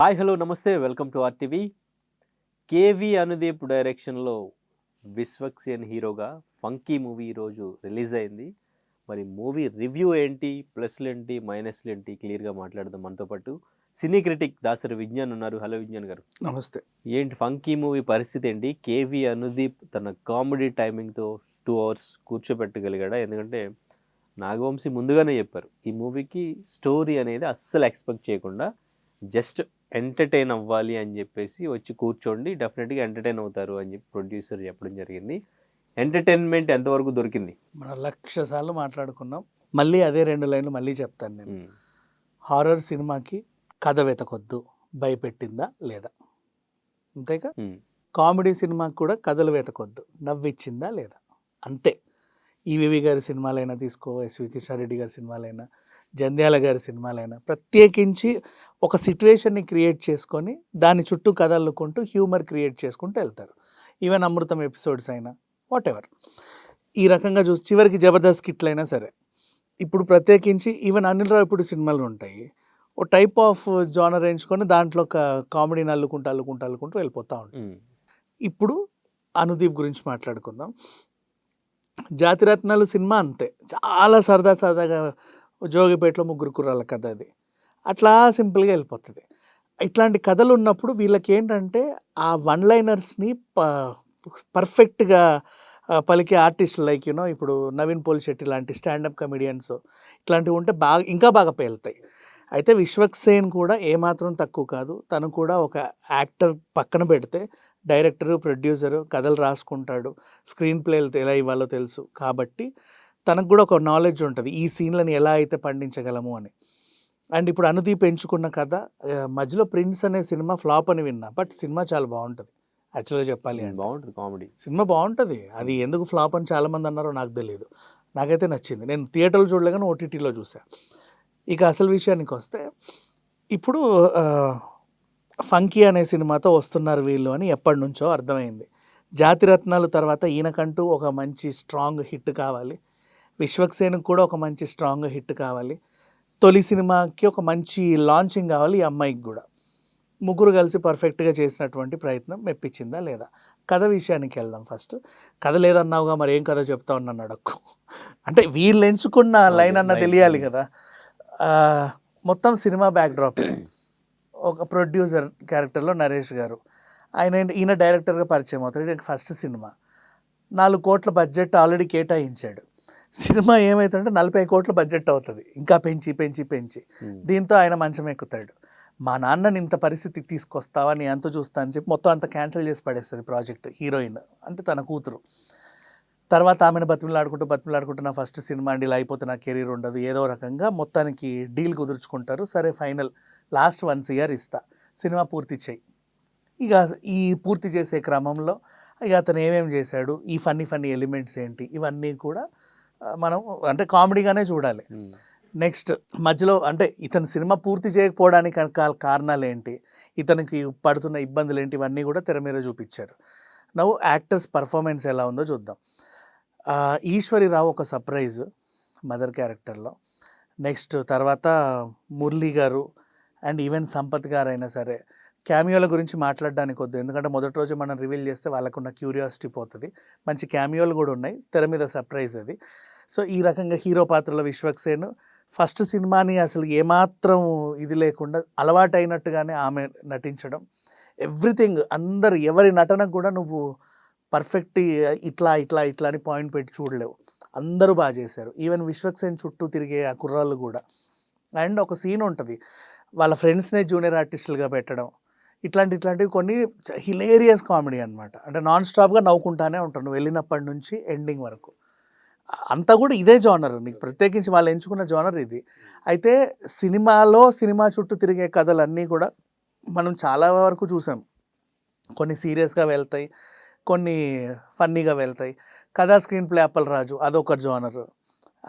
Hi hello నమస్తే welcome to RTV. KV Anudeep డైరెక్షన్లో విశ్వక్సేన్ హీరోగా ఫంకీ మూవీ ఈరోజు రిలీజ్ అయింది. మరి మూవీ రివ్యూ ఏంటి, ప్లస్లు ఏంటి, మైనస్లు ఏంటి, క్లియర్గా మాట్లాడదాం. మనతో పాటు సినీ క్రిటిక్ దాసరి విజ్ఞాన్ ఉన్నారు. హలో విజ్ఞాన్ గారు. నమస్తే. ఏంటి ఫంకీ మూవీ పరిస్థితి ఏంటి? కేవి అనుదీప్ తన కామెడీ టైమింగ్తో 2 hours కూర్చోబెట్టగలిగాడా? ఎందుకంటే నాగవంశీ ముందుగానే చెప్పారు, ఈ మూవీకి స్టోరీ అనేది అస్సలు ఎక్స్పెక్ట్ చేయకుండా జస్ట్ ఎంటర్టైన్ అవ్వాలి అని చెప్పేసి వచ్చి కూర్చోండి, డెఫినెట్గా ఎంటర్టైన్ అవుతారు అని చెప్పి ప్రొడ్యూసర్ చెప్పడం జరిగింది. ఎంటర్టైన్మెంట్ ఎంతవరకు దొరికింది? మనం 1,00,000 సార్లు మాట్లాడుకున్నాం. మళ్ళీ అదే 2 లైన్లు మళ్ళీ చెప్తాను నేను. హారర్ సినిమాకి కథ వెతకొద్దు, భయపెట్టిందా లేదా, అంతేగా. కామెడీ సినిమాకి కూడా కథలు వెతకొద్దు, నవ్విచ్చిందా లేదా, అంతే. ఈవీవి గారి సినిమాలైనా తీసుకో, ఎస్వి కృష్ణారెడ్డి గారి సినిమాలైనా, జంధ్యాల గారి సినిమాలైనా ప్రత్యేకించి ఒక సిచ్యువేషన్ని క్రియేట్ చేసుకొని దాని చుట్టూ కథ అల్లుకుంటూ హ్యూమర్ క్రియేట్ చేసుకుంటూ వెళ్తారు. ఈవెన్ అమృతం ఎపిసోడ్స్ అయినా వాట్ ఎవర్ ఈ రకంగా చూసి చివరికి జబర్దస్త్ కిట్లు అయినా సరే. ఇప్పుడు ప్రత్యేకించి ఈవెన్ అనిల్ రావిపూడి సినిమాలు ఉంటాయి, ఓ టైప్ ఆఫ్ జానర్ ఎంచుకొని దాంట్లో ఒక కామెడీని అల్లుకుంటూ వెళ్ళిపోతూ ఉంటాయి. ఇప్పుడు అనుదీప్ గురించి మాట్లాడుకుందాం. జాతిరత్నాలు సినిమా అంతే, చాలా సరదాగా జోగిపేటలో 3 కుర్రాళ్ళ కథ అది, అట్లా సింపుల్గా వెళ్ళిపోతుంది. ఇట్లాంటి కథలు ఉన్నప్పుడు వీళ్ళకి ఏంటంటే ఆ వన్ లైనర్స్ని పర్ఫెక్ట్గా పలికే ఆర్టిస్టులు లైక్ ఇప్పుడు నవీన్ పోలిశెట్టి లాంటి స్టాండప్ కమెడియన్స్ ఇట్లాంటివి ఉంటే ఇంకా బాగా పేలుతాయి. అయితే విశ్వక్సేన్ కూడా ఏమాత్రం తక్కువ కాదు. తను కూడా ఒక యాక్టర్ పక్కన పెడితే డైరెక్టరు, ప్రొడ్యూసరు, కథలు రాసుకుంటాడు, స్క్రీన్ ప్లేలు ఎలా ఇవ్వాలో తెలుసు. కాబట్టి తనకు కూడా ఒక నాలెడ్జ్ ఉంటుంది ఈ సీన్లను ఎలా అయితే పండించగలము అని. అండ్ ఇప్పుడు అనుదీప్ ఎంచుకున్న కథ, మధ్యలో ప్రిన్స్ అనే సినిమా ఫ్లాప్ అని విన్నా, బట్ సినిమా చాలా బాగుంటుంది. యాక్చువల్గా చెప్పాలి అంటే బాగుంటుంది, కామెడీ సినిమా బాగుంటుంది. అది ఎందుకు ఫ్లాప్ అని చాలామంది అన్నారో నాకు తెలియదు, నాకైతే నచ్చింది. నేను థియేటర్లో చూడలే కానీ ఓటీటీలో చూసాను. ఇక అసలు విషయానికి వస్తే, ఇప్పుడు ఫంకీ అనే సినిమాతో వస్తున్నారు వీళ్ళు అని ఎప్పటి నుంచో అర్థమైంది. జాతిరత్నాలు తర్వాత ఈయనకంటూ ఒక మంచి స్ట్రాంగ్ హిట్ కావాలి, విశ్వక్సేన్కి కూడా ఒక మంచి స్ట్రాంగ్ హిట్ కావాలి, తొలి సినిమాకి ఒక మంచి లాంచింగ్ కావాలి ఈ అమ్మాయికి కూడా. ముగ్గురు కలిసి పర్ఫెక్ట్గా చేసినటువంటి ప్రయత్నం మెప్పించిందా లేదా? కథ విషయానికి వెళ్దాం. ఫస్ట్ కథ లేదన్నావుగా, మరి ఏం కథ చెప్తా ఉన్నాను అడక్కు. అంటే వీళ్ళు ఎంచుకున్న లైన్ అన్న తెలియాలి కదా. మొత్తం సినిమా బ్యాక్డ్రాప్, ఒక ప్రొడ్యూసర్ క్యారెక్టర్లో నరేష్ గారు, ఈయన డైరెక్టర్గా పరిచయం అవుతాడు. ఇది ఫస్ట్ సినిమా, 4 కోట్ల బడ్జెట్ ఆల్రెడీ కేటాయించాడు. సినిమా ఏమవుతుందంటే 40 కోట్ల బడ్జెట్ అవుతుంది, ఇంకా పెంచి. దీంతో ఆయన మంచం ఎక్కుతాడు. మా నాన్నని ఇంత పరిస్థితికి తీసుకొస్తావా, నీ అంత చూస్తా అని చెప్పి మొత్తం అంతా క్యాన్సిల్ చేసి పడేస్తుంది ప్రాజెక్ట్. హీరోయిన్ అంటే తన కూతురు. తర్వాత ఆమెను బతిమలాడుకుంటూ నా ఫస్ట్ సినిమా అండి, ఇలా అయిపోతే నా కెరీర్ ఉండదు, ఏదో రకంగా మొత్తానికి డీల్ కుదుర్చుకుంటారు. సరే ఫైనల్ లాస్ట్ 1 year ఇస్తా, సినిమా పూర్తి చేయి. ఇక ఈ పూర్తి చేసే క్రమంలో ఇక అతను ఏమేమి చేశాడు, ఈ ఫన్నీ ఎలిమెంట్స్ ఏంటి, ఇవన్నీ కూడా మనం అంటే కామెడీగానే చూడాలి. నెక్స్ట్ మధ్యలో అంటే ఇతను సినిమా పూర్తి చేయకపోవడానికి కారణాలు ఏంటి, ఇతనికి పడుతున్న ఇబ్బందులు ఏంటి, ఇవన్నీ కూడా తెర మీద చూపించారు. నవ్వు యాక్టర్స్ పర్ఫార్మెన్స్ ఎలా ఉందో చూద్దాం. ఈశ్వరిరావు ఒక సర్ప్రైజ్ మదర్ క్యారెక్టర్లో. నెక్స్ట్ తర్వాత మురళీ గారు అండ్ ఈవెన్ సంపత్ గారు అయినా సరే క్యామియోల గురించి మాట్లాడడానికి వద్దు, ఎందుకంటే మొదటి రోజు మనం రివీల్ చేస్తే వాళ్ళకున్న క్యూరియాసిటీ పోతుంది. మంచి క్యామియోలు కూడా ఉన్నాయి, తెర మీద సర్ప్రైజ్ అది. సో ఈ రకంగా హీరో పాత్రలో విశ్వక్సేన్ ఫస్ట్ సినిమాని అసలు ఏమాత్రం ఇది లేకుండా అలవాటైనట్టుగానే ఆమె నటించడం, ఎవ్రీథింగ్, అందరు ఎవరి నటనకు కూడా నువ్వు పర్ఫెక్ట్ ఇట్లా అని పాయింట్ పెట్టి చూడలేవు, అందరూ బాగా చేశారు. ఈవెన్ విశ్వక్సేన్ చుట్టూ తిరిగే ఆ కుర్రాళ్ళు కూడా. అండ్ ఒక సీన్ ఉంటుంది, వాళ్ళ ఫ్రెండ్స్నే జూనియర్ ఆర్టిస్టులుగా పెట్టడం, ఇట్లాంటివి కొన్ని హిలేరియస్ కామెడీ అనమాట. అంటే నాన్ స్టాప్గా నవ్వుకుంటానే ఉంటాను నువ్వు వెళ్ళినప్పటి నుంచి ఎండింగ్ వరకు. అంతా కూడా ఇదే జానర్, నీకు ప్రత్యేకించి వాళ్ళు ఎంచుకున్న జానర్ ఇది. అయితే సినిమా చుట్టూ తిరిగే కథలన్నీ కూడా మనం చాలా వరకు చూసాం. కొన్ని సీరియస్గా వెళ్తాయి, కొన్ని ఫన్నీగా వెళ్తాయి. కథా స్క్రీన్ ప్లే అప్పలరాజు అదొక జానర్.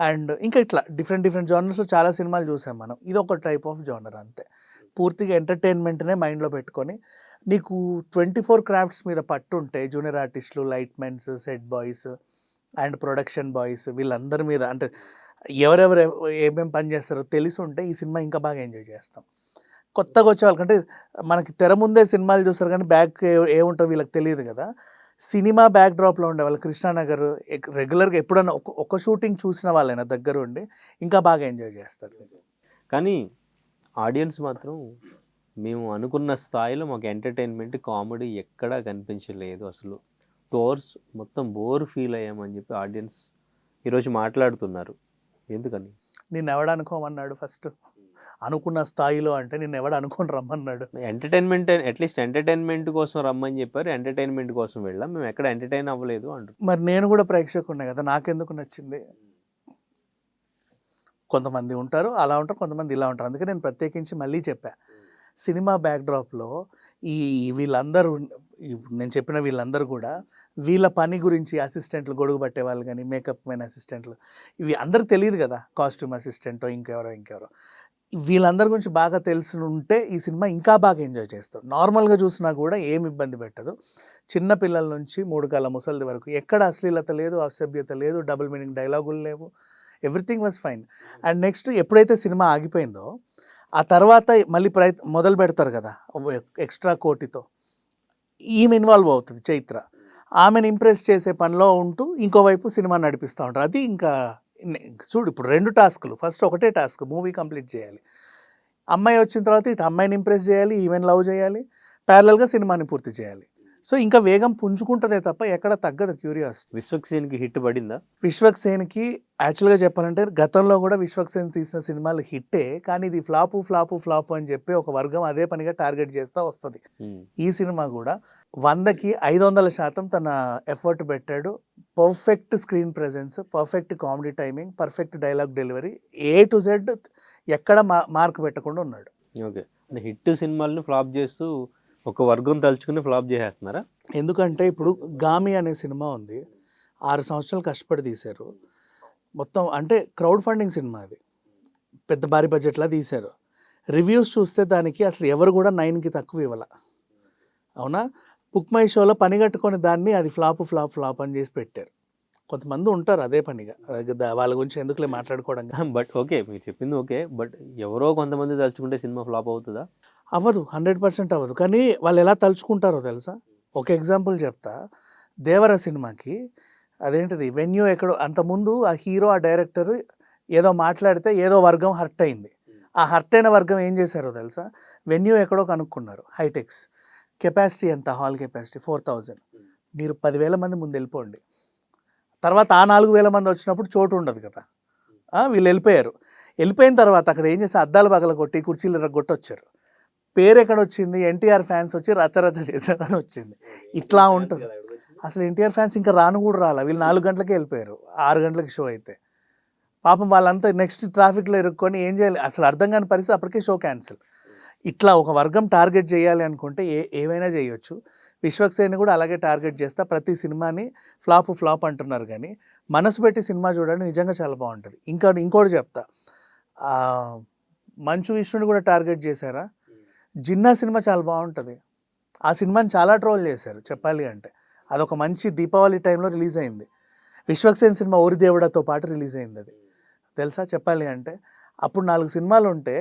అండ్ ఇంకా ఇట్లా డిఫరెంట్ జానర్స్ చాలా సినిమాలు చూసాం మనం. ఇది ఒక టైప్ ఆఫ్ జానర్ అంతే. పూర్తిగా ఎంటర్టైన్మెంట్నే మైండ్లో పెట్టుకొని నీకు 24 క్రాఫ్ట్స్ మీద పట్టుంటే, జూనియర్ ఆర్టిస్టులు, light mens, set boys and production boys, వీళ్ళందరి మీద అంటే ఎవరెవరు ఏమేమి పని చేస్తారో తెలిసి ఉంటే ఈ సినిమా ఇంకా బాగా ఎంజాయ్ చేస్తాం. కొత్తగా వచ్చే వాళ్ళకంటే మనకి తెర ముందే సినిమాలు చూస్తారు కానీ బ్యాక్ ఏముంటుందో వీళ్ళకి తెలియదు కదా. సినిమా బ్యాక్ డ్రాప్లో ఉండే వాళ్ళు కృష్ణానగర్ రెగ్యులర్గా ఎప్పుడన్నా ఒక షూటింగ్ చూసిన వాళ్ళైనా దగ్గర ఉండి ఇంకా బాగా ఎంజాయ్ చేస్తారు. కానీ ఆడియన్స్ మాత్రం మేము అనుకున్న స్థాయిలో మాకు ఎంటర్టైన్మెంట్ కామెడీ ఎక్కడా కనిపించలేదు, అసలు 2 hours మొత్తం బోర్ ఫీల్ అయ్యామని చెప్పి ఆడియన్స్ ఈరోజు మాట్లాడుతున్నారు. ఎందుకని? నిన్ను ఎవడు అనుకోమన్నాడు ఫస్ట్? అనుకున్న స్థాయిలో అంటే నిన్ను ఎవడు అనుకొని రమ్మన్నాడు? ఎంటర్టైన్మెంట్ అట్లీస్ట్ ఎంటర్టైన్మెంట్ కోసం రమ్మని చెప్పారు, ఎంటర్టైన్మెంట్ కోసం వెళ్ళాం, మేము ఎక్కడ ఎంటర్టైన్ అవ్వలేదు అంటారు. మరి నేను కూడా ప్రేక్షకుడినే కదా, నాకెందుకు నచ్చింది? కొంతమంది ఉంటారు అలా ఉంటారు, కొంతమంది ఇలా ఉంటారు. అందుకే నేను ప్రత్యేకించి మళ్ళీ చెప్పా, సినిమా బ్యాక్డ్రాప్లో ఈ వీళ్ళందరూ నేను చెప్పిన వీళ్ళందరూ కూడా వీళ్ళ పని గురించి అసిస్టెంట్లు, గొడుగు పట్టే వాళ్ళు కానీ, మేకప్ మెన్ అసిస్టెంట్లు, ఇవి అందరికి తెలియదు కదా, కాస్ట్యూమ్ అసిస్టెంటో ఇంకెవరో వీళ్ళందరి గురించి బాగా తెలిసి ఉంటే ఈ సినిమా ఇంకా బాగా ఎంజాయ్ చేస్తాం. నార్మల్గా చూసినా కూడా ఏమి ఇబ్బంది పెట్టదు. చిన్న పిల్లల నుంచి 3 కాళ్ళ ముసలిది వరకు ఎక్కడ అశ్లీలత లేదు, అసభ్యత లేదు, డబుల్ మీనింగ్ డైలాగులు లేవు, everything was fine. And next ఎప్పుడైతే సినిమా ఆగిపోయిందో ఆ తర్వాత మళ్ళీ మొదలు పెడతారు కదా ఎక్స్ట్రా కోటితో, ఈమె ఇన్వాల్వ్ అవుతుంది చైత్ర. ఆమెను ఇంప్రెస్ చేసే పనిలో ఉంటూ ఇంకోవైపు సినిమా నడిపిస్తూ ఉంటారు. అది ఇంకా చూడు, ఇప్పుడు 2 టాస్కులు. ఫస్ట్ ఒకటే టాస్క్, మూవీ కంప్లీట్ చేయాలి. అమ్మాయి వచ్చిన తర్వాత ఇటు అమ్మాయిని ఇంప్రెస్ చేయాలి, ఈమెను లవ్ చేయాలి, ప్యారలల్గా సినిమాని పూర్తి చేయాలి. సో ఇంకా వేగం పుంజుకుంటుందే తప్ప ఎక్కడ తగ్గదు క్యూరియాసిటీ. విశ్వక్సేన్కి హిట్ పడిందా? విశ్వక్సేన్కి యాక్చువల్గా చెప్పాలంటే గతంలో కూడా విశ్వక్సేన్ తీసిన సినిమాలు హిట్టే, కానీ ఇది ఫ్లాపు అని చెప్పి ఒక వర్గం అదే పనిగా టార్గెట్ చేస్తూ వస్తుంది. ఈ సినిమా కూడా 100కి 500% తన ఎఫర్ట్ పెట్టాడు. Perfect screen presence, perfect comedy timing, perfect dialogue delivery, A to Z ఎక్కడ మార్క్ పెట్టకుండా ఉన్నాడు. ఓకే, హిట్ సినిమాలను ఫ్లాప్ చేస్తూ ఒక వర్గం తలుచుకుని ఫ్లాప్ చేసేస్తున్నారా? ఎందుకంటే ఇప్పుడు గామి అనే సినిమా ఉంది, 6 సంవత్సరాలు కష్టపడి తీశారు. మొత్తం అంటే క్రౌడ్ ఫండింగ్ సినిమా, అది పెద్ద భారీ బడ్జెట్లా తీశారు. రివ్యూస్ చూస్తే దానికి అసలు ఎవరు కూడా 9కి తక్కువ ఇవ్వాల. అవునా? బుక్ మై షోలో పని కట్టుకొని దాన్ని అది ఫ్లాప్ అని చేసి పెట్టారు. కొంతమంది ఉంటారు అదే పనిగా, వాళ్ళ గురించి ఎందుకులే మాట్లాడుకోవడం. బట్ ఓకే, మీరు చెప్పింది ఓకే, బట్ ఎవరో కొంతమంది తలుచుకుంటే సినిమా ఫ్లాప్ అవుతుందా? అవ్వదు, 100% అవ్వదు. కానీ వాళ్ళు ఎలా తలుచుకుంటారో తెలుసా? ఒక ఎగ్జాంపుల్ చెప్తా. దేవర సినిమాకి అదేంటిది వెన్యూ ఎక్కడో, అంతకుముందు ఆ హీరో ఆ డైరెక్టర్ ఏదో మాట్లాడితే ఏదో వర్గం హర్ట్ అయింది. ఆ హర్ట్ అయిన వర్గం ఏం చేశారో తెలుసా? వెన్యూ ఎక్కడో కనుక్కున్నారు, హైటెక్స్. కెపాసిటీ ఎంత? Hall capacity 4000. మీరు 10,000 మంది ముందు వెళ్ళిపోండి. తర్వాత ఆ 4,000 మంది వచ్చినప్పుడు చోటు ఉండదు కదా. వీళ్ళు వెళ్ళిపోయిన తర్వాత అక్కడ ఏం చేస్తే అద్దాలు పగల కొట్టి కుర్చీలు రగ్గొట్టి వచ్చారు. పేరు ఎక్కడ వచ్చింది? ఎన్టీఆర్ ఫ్యాన్స్ వచ్చి రచ్చ చేశారని వచ్చింది. ఇట్లా ఉంటుంది. అసలు ఎన్టీఆర్ ఫ్యాన్స్ ఇంకా రాను కూడా రాలా, వీళ్ళు 4 గంటలకే వెళ్ళిపోయారు, 6 గంటలకి షో అయితే. పాపం వాళ్ళంతా నెక్స్ట్ ట్రాఫిక్లో ఇరుక్కొని ఏం చేయాలి అసలు అర్థం కాని పరిస్థితి, అప్పటికే షో క్యాన్సిల్. ఇట్లా ఒక వర్గం టార్గెట్ చేయాలి అనుకుంటే ఏమైనా చేయొచ్చు. విశ్వక్సేన్ కూడా అలాగే టార్గెట్ చేస్తా ప్రతి సినిమాని ఫ్లాప్ అంటున్నారు, కానీ మనసు పెట్టి సినిమా చూడండి, నిజంగా చాలా బాగుంటుంది. ఇంకోటి చెప్తా, మంచు విష్ణుని కూడా టార్గెట్ చేశారా? జిన్నా సినిమా చాలా బాగుంటుంది. ఆ సినిమాని చాలా ట్రోల్ చేశారు చెప్పాలి అంటే. అదొక మంచి దీపావళి టైంలో రిలీజ్ అయింది. విశ్వక్సేన్ సినిమా ఓరి దేవుడతో పాటు రిలీజ్ అయింది, అది తెలుసా చెప్పాలి అంటే. అప్పుడు 4 సినిమాలు ఉంటే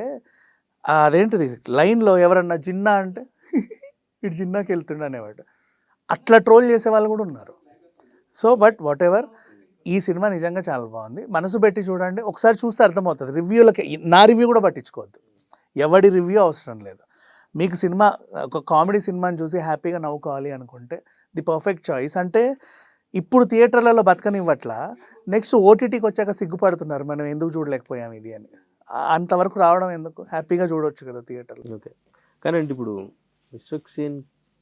అదేంటిది లైన్లో ఎవరన్నా జిన్నా అంటే ఇటు జిన్నాకి వెళ్తుండే అనేవాడు. అట్లా ట్రోల్ చేసే వాళ్ళు కూడా ఉన్నారు. సో బట్ వాట్ ఎవర్, ఈ సినిమా నిజంగా చాలా బాగుంది. మనసు పెట్టి చూడండి, ఒకసారి చూస్తే అర్థమవుతుంది. రివ్యూలకి నా రివ్యూ కూడా పట్టించుకోవద్దు, ఎవడి రివ్యూ అవసరం లేదు. మీకు సినిమా ఒక కామెడీ సినిమాని చూసి హ్యాపీగా నవ్వుకోవాలి అనుకుంటే ది పర్ఫెక్ట్ చాయిస్. అంటే ఇప్పుడు థియేటర్లలో బతకనివ్వట్లా, నెక్స్ట్ ఓటీటీకి వచ్చాక సిగ్గుపడుతున్నారు మనం ఎందుకు చూడలేకపోయాం ఇది అని. అంతవరకు రావడం ఎందుకు, హ్యాపీగా చూడవచ్చు కదా థియేటర్లో. ఓకే, కానీ ఇప్పుడు విశ్వక్సేన్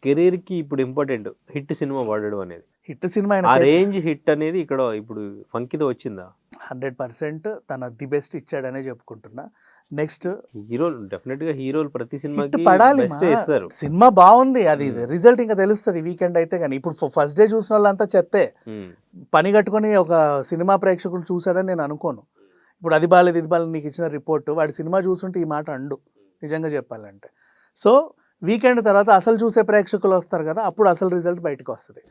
కెరీర్కి ఇప్పుడు ఇంపార్టెంట్ హిట్ సినిమా వాడడం అనేది. హిట్ సినిమా ఆ రేంజ్ హిట్ అనేది ఇక్కడ ఇప్పుడు ఫంకీతో వచ్చిందా? 100% తన ది బెస్ట్ ఇచ్చాడనే చెప్పుకుంటున్నా. నెక్స్ట్ హీరోలు డెఫినెట్గా హీరోలు ప్రతి సినిమాకి పడాలి, బెస్ట్ ఇస్తారు. సినిమా బాగుంది, అది రిజల్ట్ ఇంకా తెలుస్తుంది వీకెండ్ అయితే. కానీ ఇప్పుడు ఫస్ట్ డే చూసిన వాళ్ళంతా చెత్తే. పని కట్టుకొని ఒక సినిమా ప్రేక్షకులు చూసాడని నేను అనుకోను. ఇప్పుడు అది బాగాలేదు ఇది బాగాలేదు నీకు ఇచ్చిన రిపోర్టు, వాడి సినిమా చూస్తుంటే ఈ మాట అండు నిజంగా చెప్పాలంటే. సో వీకెండ్ తర్వాత అసలు చూసే ప్రేక్షకులు వస్తారు కదా, అప్పుడు అసలు రిజల్ట్ బయటకు వస్తుంది.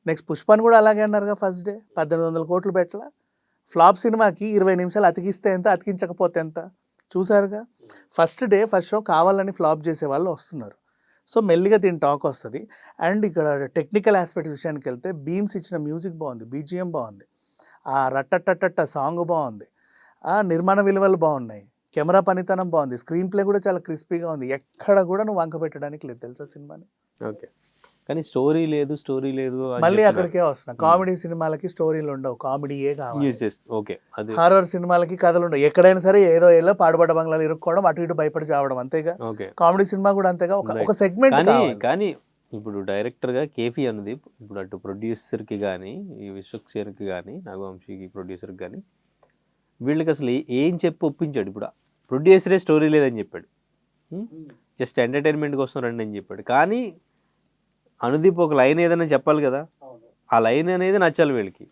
నెక్స్ట్ పుష్పని కూడా అలాగే అన్నారుగా, ఫస్ట్ డే 1800 కోట్లు పెట్టలా. ఫ్లాప్ సినిమాకి 20 నిమిషాలు అతికిస్తే ఎంత, అతికించకపోతే ఎంత? చూసారుగా, ఫస్ట్ షో కావాలని ఫ్లాప్ చేసే వాళ్ళు వస్తున్నారు. సో మెల్లిగా దీని టాక్ వస్తుంది. అండ్ ఇక్కడ టెక్నికల్ ఆస్పెక్ట్ విషయానికి వెళ్తే బీమ్స్ ఇచ్చిన మ్యూజిక్ బాగుంది, బీజిఎం బాగుంది, ఆ రట్టట్టట్ట సాంగ్ బాగుంది, ఆ నిర్మాణ విలువలు బాగున్నాయి, కెమెరా పనితనం బాగుంది, స్క్రీన్ ప్లే కూడా చాలా క్రిస్పీగా ఉంది. ఎక్కడ కూడా నువ్వు వంక పెట్టడానికి లేదు తెలుసా సినిమాని. ఓకే, కానీ స్టోరీ లేదు అని మళ్ళీ చెప్తున్నారు. అక్కడికే వస్తున్నా. కామెడీ సినిమాలకి స్టోరీలు ఉండవు, కామెడీయే కావాలి. Yes, yes, ఓకే, అది హారర్ సినిమాలకి కథలు ఉండవు. ఎక్కడైనా సరే ఏదో ఏదో పాడుబడ్డ బంగ్లాలు ఇరుక్కోవడం, అటు ఇటు భయపడి చావడం, అంతేగా. ఓకే. కామెడీ సినిమా కూడా అంతేగా, ఒక సెగ్మెంట్ కానీ కావాలి. కానీ ఇప్పుడు డైరెక్టర్గా కేఫీ అనుదీప్ ఇప్పుడు అటు ప్రొడ్యూసర్కి కానీ ఈ విశ్వక్సేన్కి కానీ నాగవంశీకి ప్రొడ్యూసర్కి కానీ వీళ్ళకి అసలు ఏం చెప్పి ఒప్పించాడు. ఇప్పుడు ప్రొడ్యూసరే స్టోరీ లేదని చెప్పాడు, జస్ట్ ఎంటర్టైన్మెంట్ కోసం రండి అని చెప్పాడు. కానీ అనుదీప్ ఒక లైన్ ఏదైనా చెప్పాలి కదా, ఆ లైన్ అనేది నచ్చాలి వీళ్ళకి.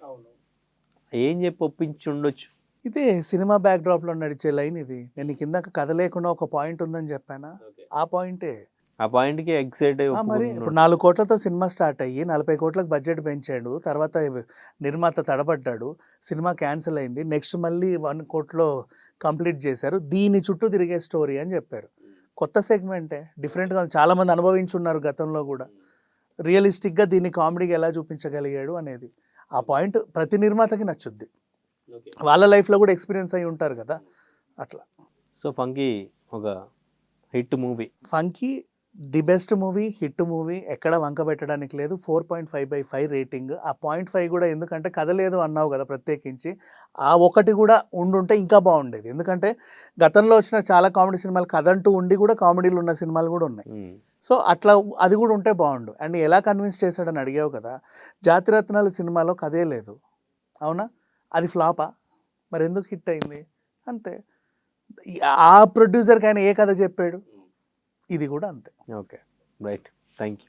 ఏం చెప్పి ఒప్పించి ఉండొచ్చు. ఇదే సినిమా బ్యాక్ డ్రాప్ లో నడిచే లైన్ ఇది. నేను కిందకి కథ లేకుండా ఒక పాయింట్ ఉందని చెప్పానా, ఆ పాయింటే. ఆ పాయింట్కి ఎక్సైట్ అయ్యి మరి ఇప్పుడు 4 కోట్లతో సినిమా స్టార్ట్ అయ్యి 40 కోట్లకు బడ్జెట్ పెంచాడు, తర్వాత నిర్మాత తడబడ్డాడు, సినిమా క్యాన్సిల్ అయింది, నెక్స్ట్ మళ్ళీ 1 కోట్లో కంప్లీట్ చేశారు, దీని చుట్టూ తిరిగే స్టోరీ అని చెప్పారు. కొత్త సెగ్మెంటే, డిఫరెంట్గా చాలా మంది అనుభవించున్నారు గతంలో కూడా. రియలిస్టిక్గా దీన్ని కామెడీగా ఎలా చూపించగలిగాడు అనేది ఆ పాయింట్ ప్రతి నిర్మాతకి నచ్చుద్ది. వాళ్ళ లైఫ్లో కూడా ఎక్స్పీరియన్స్ అయి ఉంటారు కదా అట్లా. సో ఫంకీ ఒక hit movie. Funky the best movie, hit movie, ఎక్కడ వంక పెట్టడానికి లేదు. 4.5/5 రేటింగ్. ఆ 0.5 కూడా ఎందుకంటే కథ లేదు అన్నావు కదా ప్రత్యేకించి, ఆ ఒకటి కూడా ఉండుంటే ఇంకా బాగుండేది. ఎందుకంటే గతంలో వచ్చిన చాలా కామెడీ సినిమాలు కథ అంటూ ఉండి కూడా కామెడీలు ఉన్న సినిమాలు కూడా ఉన్నాయి. సో అట్లా అది కూడా ఉంటే బాగుండు. అండ్ ఎలా కన్విన్స్ చేశాడని అడిగావు కదా, జాతిరత్నాలు సినిమాలో కథే లేదు, అవునా, అది ఫ్లాపా, మరి ఎందుకు హిట్ అయింది అంతే. ఆ ప్రొడ్యూసర్కి ఆయన ఏ కథ చెప్పాడు, ఇది కూడా అంతే. Okay, right, thank you.